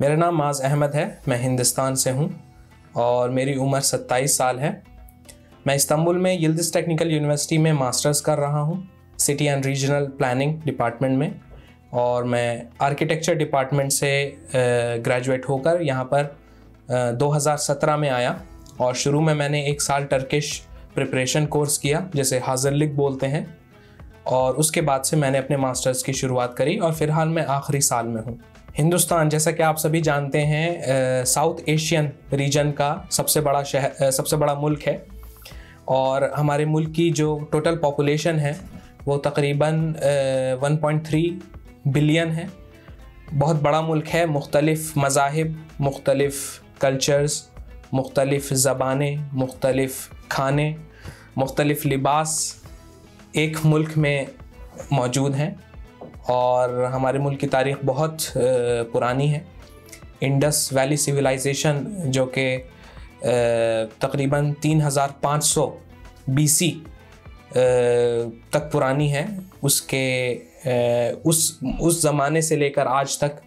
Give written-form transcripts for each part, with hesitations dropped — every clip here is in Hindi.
मेरा नाम माज़ अहमद है। मैं हिंदुस्तान से हूँ और मेरी उम्र 27 साल है। मैं इस्तांबुल में यिल्दिज़ टेक्निकल यूनिवर्सिटी में मास्टर्स कर रहा हूँ city and regional planning department में, और मैं आर्किटेक्चर डिपार्टमेंट से ग्रेजुएट होकर यहाँ पर 2017 में आया। और शुरू में मैंने 1 साल टर्किश प्रिपरेशन कोर्स किया जिसे हाज़रलिक बोलते हैं, और उसके बाद से मैंने अपने मास्टर्स की शुरुआत करी और फ़िलहाल मैं आखिरी साल में हूँ। हिंदुस्तान, जैसा कि आप सभी जानते हैं, साउथ एशियन रीजन का सबसे बड़ा मुल्क है, और हमारे मुल्क की जो टोटल पॉपुलेशन है वो तकरीबन 1.3 बिलियन है। बहुत बड़ा मुल्क है। मुख्तलिफ़ मज़ाहिब, मुख्तलिफ़ कल्चर्स, मुख्तलिफ़ ज़बानें, मुख्तलिफ़ खाने, मुख्तलिफ़ लिबास एक मुल्क में मौजूद हैं। और हमारे मुल्क की तारीख़ बहुत पुरानी है। इंडस वैली सिविलाइजेशन जो कि तकरीबन 3500 BC तक पुरानी है, उस ज़माने से लेकर आज तक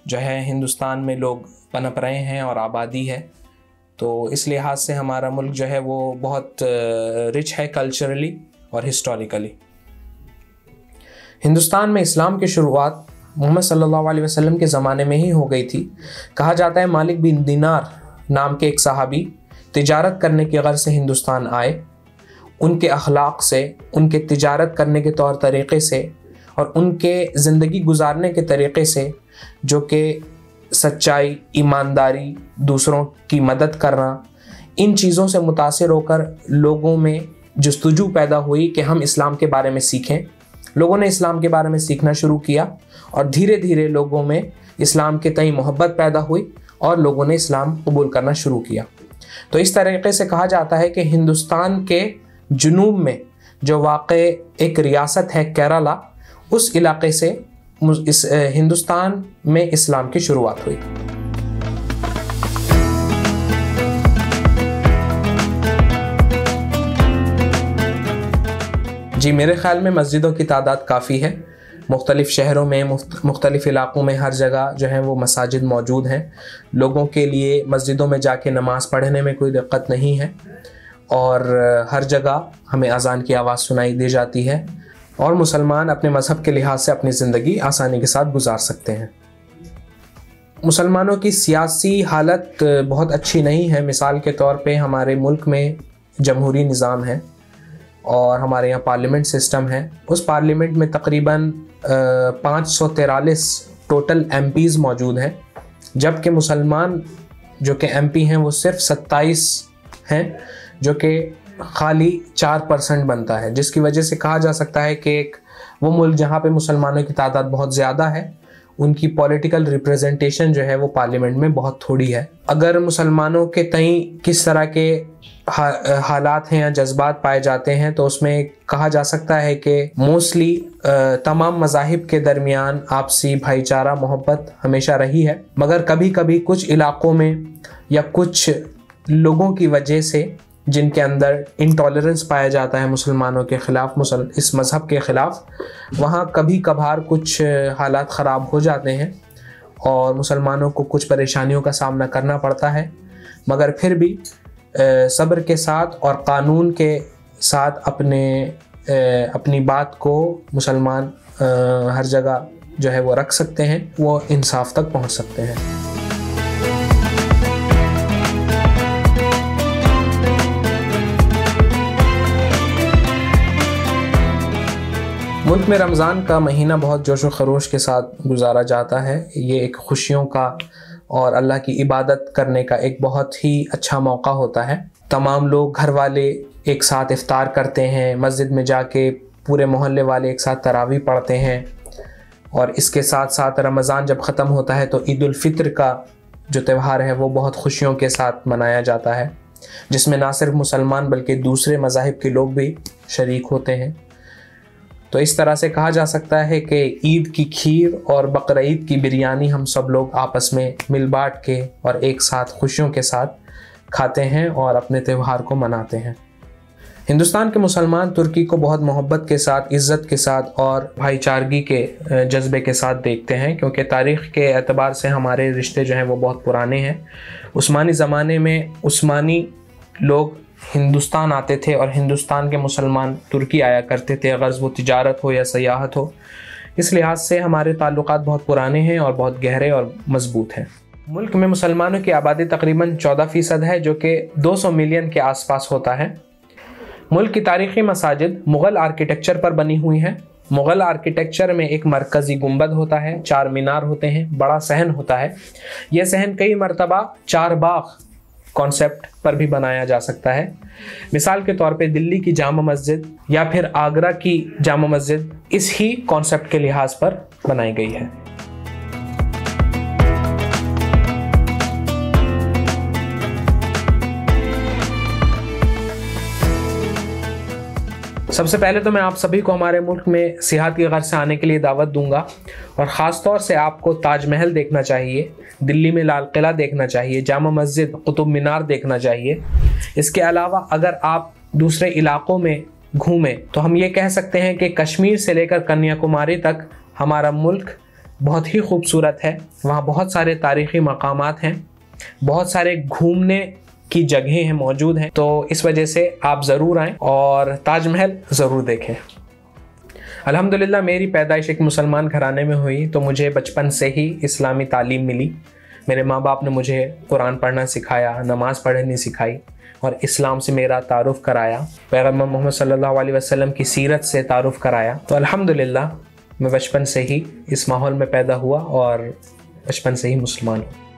जो है हिंदुस्तान में लोग पनप रहे हैं और आबादी है। तो इस लिहाज से हमारा मुल्क जो है वो बहुत रिच है कल्चरली और हिस्टोरिकली। हिंदुस्तान में इस्लाम की शुरुआत मोहम्मद सल्लल्लाहु अलैहि वसल्लम के ज़माने में ही हो गई थी। कहा जाता है मालिक बिन दिनार नाम के एक सहाबी तिजारत करने की गर्ज से हिंदुस्तान आए। उनके अखलाक से, उनके तिजारत करने के तौर तरीक़े से और उनके ज़िंदगी गुजारने के तरीक़े से, जो कि सच्चाई, ईमानदारी, दूसरों की मदद करना, इन चीज़ों से मुतासिर होकर लोगों में जस्तजू पैदा हुई कि हम इस्लाम के बारे में सीखें। लोगों ने इस्लाम के बारे में सीखना शुरू किया और धीरे धीरे लोगों में इस्लाम के तई मोहब्बत पैदा हुई और लोगों ने इस्लाम कबूल करना शुरू किया। तो इस तरीके से कहा जाता है कि हिंदुस्तान के जुनूब में जो वाक़े एक रियासत है केरला, उस इलाके से इस हिंदुस्तान में इस्लाम की शुरुआत हुई। जी, मेरे ख़्याल में मस्जिदों की तादाद काफ़ी है। मुख्तलिफ़ शहरों में, मुख्तलिफ़ इलाक़ों में हर जगह जो है वो मसाजिद मौजूद हैं। लोगों के लिए मस्जिदों में जाके नमाज़ पढ़ने में कोई दिक्कत नहीं है, और हर जगह हमें अज़ान की आवाज़ सुनाई दी जाती है, और मुसलमान अपने मज़हब के लिहाज से अपनी ज़िंदगी आसानी के साथ गुजार सकते हैं। मुसलमानों की सियासी हालत बहुत अच्छी नहीं है। मिसाल के तौर पे हमारे मुल्क में जमहूरी निज़ाम है और हमारे यहाँ पार्लियामेंट सिस्टम है। उस पार्लियामेंट में तकरीबन 543 टोटल MPs मौजूद हैं, जबकि मुसलमान जो कि MP हैं वो सिर्फ 27 हैं, जो कि खाली 4% बनता है, जिसकी वजह से कहा जा सकता है कि वो मुल्क जहाँ पे मुसलमानों की तादाद बहुत ज़्यादा है, उनकी पॉलिटिकल रिप्रेजेंटेशन जो है वो पार्लियामेंट में बहुत थोड़ी है। अगर मुसलमानों के तई किस तरह के हालात हैं या जज्बात पाए जाते हैं, तो उसमें कहा जा सकता है कि मोस्टली तमाम मज़ाहिब के दरमियान आपसी भाईचारा, मोहब्बत हमेशा रही है, मगर कभी कभी कुछ इलाक़ों में या कुछ लोगों की वजह से जिनके अंदर इंटॉलरेंस पाया जाता है मुसलमानों के ख़िलाफ़, इस मज़हब के ख़िलाफ़, वहाँ कभी कभार कुछ हालात ख़राब हो जाते हैं और मुसलमानों को कुछ परेशानियों का सामना करना पड़ता है। मगर फिर भी सब्र के साथ और क़ानून के साथ अपनी बात को मुसलमान हर जगह जो है वो रख सकते हैं, वो इंसाफ तक पहुँच सकते हैं। मुल्क में रमज़ान का महीना बहुत जोश व खरोश के साथ गुजारा जाता है। ये एक खुशियों का और अल्लाह की इबादत करने का एक बहुत ही अच्छा मौका होता है। तमाम लोग, घर वाले एक साथ इफ्तार करते हैं, मस्जिद में जाके पूरे मोहल्ले वाले एक साथ तरावी पढ़ते हैं, और इसके साथ साथ रमज़ान जब ख़त्म होता है तो ईद उल फित्र का जो त्यौहार है वो बहुत खुशियों के साथ मनाया जाता है, जिसमें ना सिर्फ मुसलमान बल्कि दूसरे मज़ाहिब के लोग भी शरीक होते हैं। तो इस तरह से कहा जा सकता है कि ईद की खीर और बकरीद की बिरयानी हम सब लोग आपस में मिल बांट के और एक साथ खुशियों के साथ खाते हैं और अपने त्यौहार को मनाते हैं। हिंदुस्तान के मुसलमान तुर्की को बहुत मोहब्बत के साथ, इज़्ज़त के साथ और भाईचारगी के जज्बे के साथ देखते हैं, क्योंकि तारीख़ के एतबार से हमारे रिश्ते जो हैं वो बहुत पुराने हैं। उस्मानी ज़माने में उस्मानी लोग हिंदुस्तान आते थे और हिंदुस्तान के मुसलमान तुर्की आया करते थे, गर्ज़ वो तिजारत हो या सयाहत हो। इस लिहाज से हमारे ताल्लुकात बहुत पुराने हैं और बहुत गहरे और मजबूत हैं। मुल्क में मुसलमानों की आबादी तकरीबन 14% है, जो कि 200 मिलियन के आसपास होता है। मुल्क की तारीख़ी मसाजिद मुग़ल आर्किटेक्चर पर बनी हुई हैं। मुग़ल आर्किटेक्चर में एक मरकज़ी गुंबद होता है, 4 मीनार होते हैं, बड़ा सहन होता है। यह सहन कई मरतबा 4 बाग कॉन्सेप्ट पर भी बनाया जा सकता है। मिसाल के तौर पे दिल्ली की जामा मस्जिद या फिर आगरा की जामा मस्जिद इस ही कॉन्सेप्ट के लिहाज पर बनाई गई है। सबसे पहले तो मैं आप सभी को हमारे मुल्क में सियाहत की गर्ज से आने के लिए दावत दूंगा, और ख़ास तौर से आपको ताजमहल देखना चाहिए, दिल्ली में लाल किला देखना चाहिए, जामा मस्जिद, कुतुब मीनार देखना चाहिए। इसके अलावा अगर आप दूसरे इलाक़ों में घूमें तो हम ये कह सकते हैं कि कश्मीर से लेकर कन्याकुमारी तक हमारा मुल्क बहुत ही खूबसूरत है। वहाँ बहुत सारे तारीख़ी मकामात हैं, बहुत सारे घूमने की जगहें हैं मौजूद हैं, तो इस वजह से आप ज़रूर आएँ और ताजमहल ज़रूर देखें। अल्हम्दुलिल्लाह मेरी पैदाइश एक मुसलमान घराने में हुई, तो मुझे बचपन से ही इस्लामी तालीम मिली। मेरे माँ बाप ने मुझे कुरान पढ़ना सिखाया, नमाज़ पढ़नी सिखाई और इस्लाम से मेरा तारुफ़ कराया, पैगम्बर मोहम्मद सल्लल्लाहु अलैहि वसल्लम की सीरत से तारुफ़ कराया। तो अल्हम्दुलिल्लाह मैं बचपन से ही इस माहौल में पैदा हुआ और बचपन से ही मुसलमान हूँ।